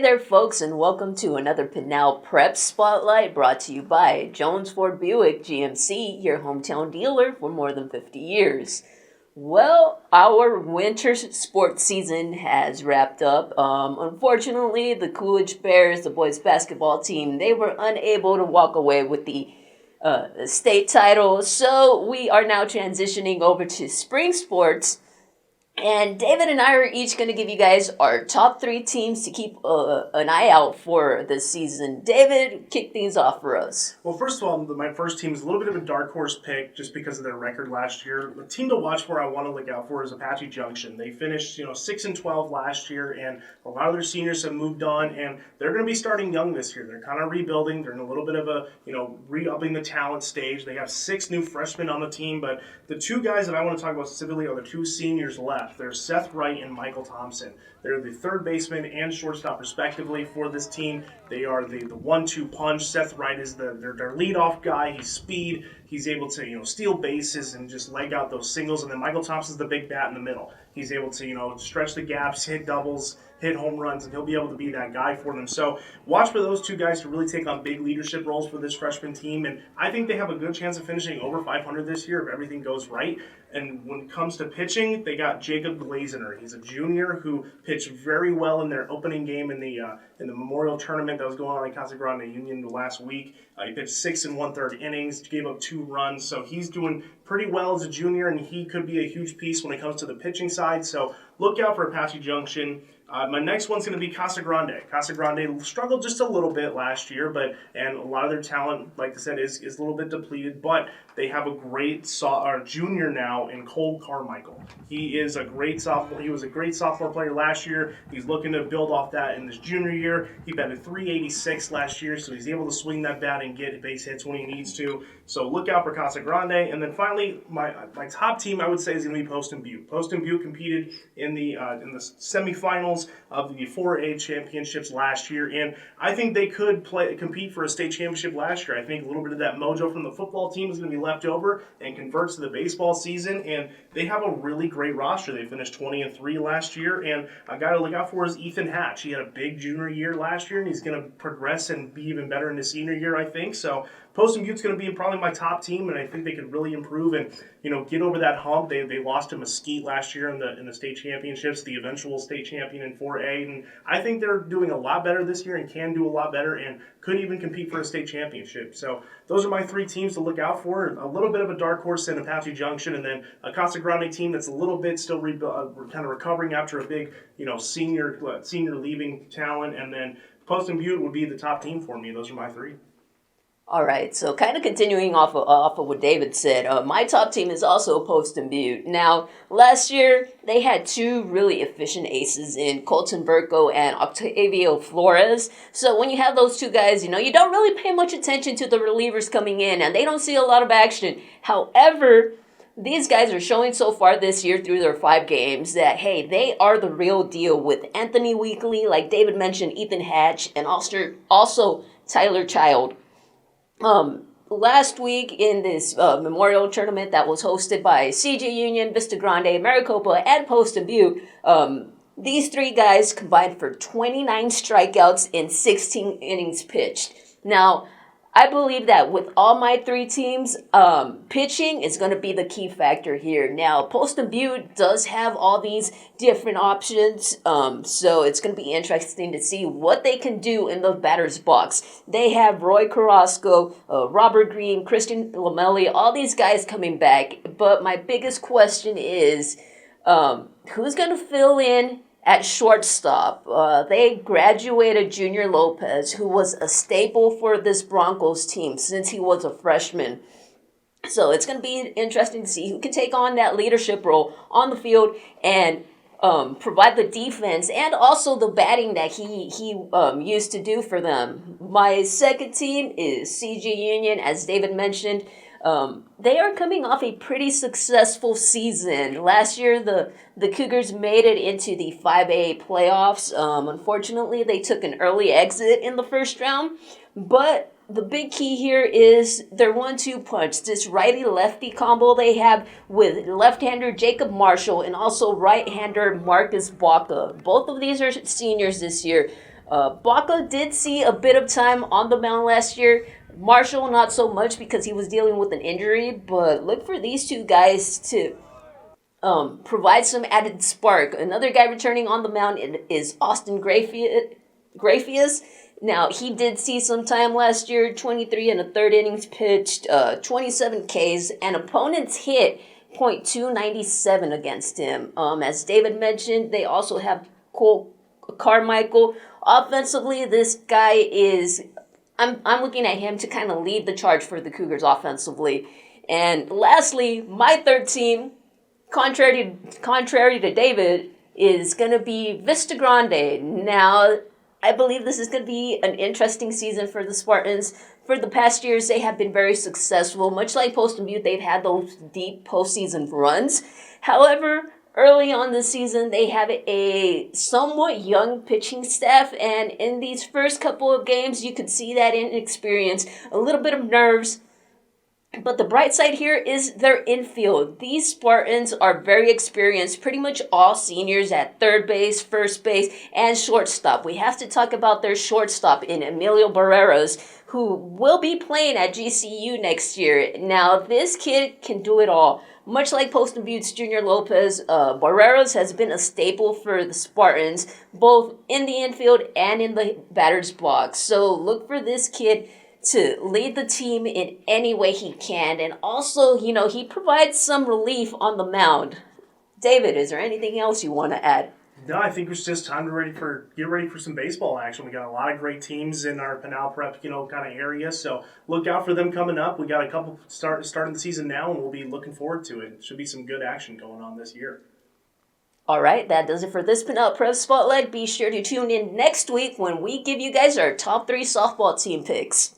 there, folks, and welcome to another Pinal Prep Spotlight brought to you by Jones Ford Buick GMC, your hometown dealer for more than 50 years. Well, our winter sports season has wrapped up. Unfortunately, the Coolidge Bears, the boys basketball team, they were unable to walk away with the state title, so we are now transitioning over to spring sports. And David and I are each going to give you guys our top 3 teams to keep an eye out for this season. David, kick things off for us. Well, first of all, my first team is a little bit of a dark horse pick just because of their record last year. The team to watch for I want to look out for is Apache Junction. They finished 6-12 last year, and a lot of their seniors have moved on, and they're going to be starting young this year. They're kind of rebuilding. They're in a little bit of a re-upping the talent stage. They have 6 new freshmen on the team, but the 2 guys that I want to talk about specifically are the 2 seniors left. There's Seth Wright and Michael Thompson. They're the third baseman and shortstop respectively for this team. They are the 1-2 punch. Seth Wright is their leadoff guy. He's speed. He's able to steal bases and just leg out those singles. And then Michael Thompson's the big bat in the middle. He's able to stretch the gaps, hit doubles, hit home runs, and he'll be able to be that guy for them. So watch for those 2 guys to really take on big leadership roles for this freshman team. And I think they have a good chance of finishing over 500 this year if everything goes right. And when it comes to pitching, they got Jacob Glazner. He's a junior who pitched very well in their opening game in the Memorial Tournament that was going on in Casa Grande Union last week. He pitched 6 1/3 innings, gave up 2 runs. So he's doing pretty well as a junior, and he could be a huge piece when it comes to the pitching side. So look out for Apache Junction. My next one's going to be Casa Grande. Casa Grande struggled just a little bit last year, and a lot of their talent, like I said, is a little bit depleted, but they have a great junior now in Cole Carmichael. He is a great sophomore. He was a great sophomore player last year. He's looking to build off that in his junior year. He batted .386 last year, so he's able to swing that bat and get base hits when he needs to. So look out for Casa Grande. And then finally, my top team I would say is going to be Poston Butte. Poston Butte competed in the semifinals of the 4A championships last year, and I think they could compete for a state championship last year. I think a little bit of that mojo from the football team is going to be left over and converts to the baseball season, and they have a really great roster. They finished 20-3 last year, and a guy to look out for is Ethan Hatch. He had a big junior year last year, and he's going to progress and be even better in his senior year, I think. So Poston Butte's going to be probably my top team, and I think they could really improve and get over that hump. They lost to Mesquite last year in the state championships, the eventual state champion in 4A, and I think they're doing a lot better this year and can do a lot better and could even compete for a state championship. So those are my 3 teams to look out for. A little bit of a dark horse in Apache Junction, and then a Casa Grande team that's a little bit still kind of recovering after a big senior leaving talent, and then Poston Butte would be the top team for me. Those are my 3. All right, so kind of continuing off of what David said, my top team is also Poston Butte. Now, last year, they had 2 really efficient aces in Colton Burko and Octavio Flores. So when you have those 2 guys, you don't really pay much attention to the relievers coming in, and they don't see a lot of action. However, these guys are showing so far this year through their 5 games that, hey, they are the real deal with Anthony Weekly, like David mentioned, Ethan Hatch, and also Tyler Child. Last week in this Memorial Tournament that was hosted by CJ Union, Vista Grande, Maricopa, and Poston Butte, these 3 guys combined for 29 strikeouts in 16 innings pitched. Now, I believe that with all my 3 teams, pitching is going to be the key factor here. Now, Poston Butte does have all these different options, so it's going to be interesting to see what they can do in the batter's box. They have Roy Carrasco, Robert Green, Christian Lamelli, all these guys coming back, but my biggest question is, who's going to fill in at shortstop? They graduated Junior Lopez, who was a staple for this Broncos team since he was a freshman. So it's going to be interesting to see who can take on that leadership role on the field and provide the defense and also the batting that he used to do for them. My second team is CG Union, as David mentioned. They are coming off a pretty successful season. Last year, the Cougars made it into the 5A playoffs. Unfortunately, they took an early exit in the first round, but the big key here is their 1-2 punch, this righty-lefty combo they have with left-hander Jacob Marshall and also right-hander Marcus Baca. Both of these are seniors this year. Baca did see a bit of time on the mound last year. Marshall, not so much because he was dealing with an injury, but look for these two guys to provide some added spark. Another guy returning on the mound is Austin Graphias. Now, he did see some time last year, 23 and a third innings pitched, 27 Ks, and opponents hit .297 against him. As David mentioned, they also have Cole Carmichael. Offensively, this guy is... I'm looking at him to kind of lead the charge for the Cougars offensively. And lastly, my third team, contrary to David, is going to be Vista Grande. Now, I believe this is going to be an interesting season for the Spartans. For the past years, they have been very successful. Much like Post and Butte, they've had those deep postseason runs. However, early on this season, they have a somewhat young pitching staff, and in these first couple of games, you could see that inexperience, a little bit of nerves. But the bright side here is their infield. These Spartans are very experienced, pretty much all seniors at third base, first base, and shortstop. We have to talk about their shortstop in Emilio Barreras, who will be playing at GCU next year. Now, this kid can do it all. Much like Post and Butte's Junior Lopez, Barreras has been a staple for the Spartans, both in the infield and in the batter's box. So look for this kid to lead the team in any way he can. And also, he provides some relief on the mound. David, is there anything else you want to add? No, I think it's just time to get ready for some baseball action. We got a lot of great teams in our Pinal Prep, kind of area. So look out for them coming up. We got a couple starting the season now, and we'll be looking forward to it. Should be some good action going on this year. All right, that does it for this Pinal Prep Spotlight. Be sure to tune in next week when we give you guys our top 3 softball team picks.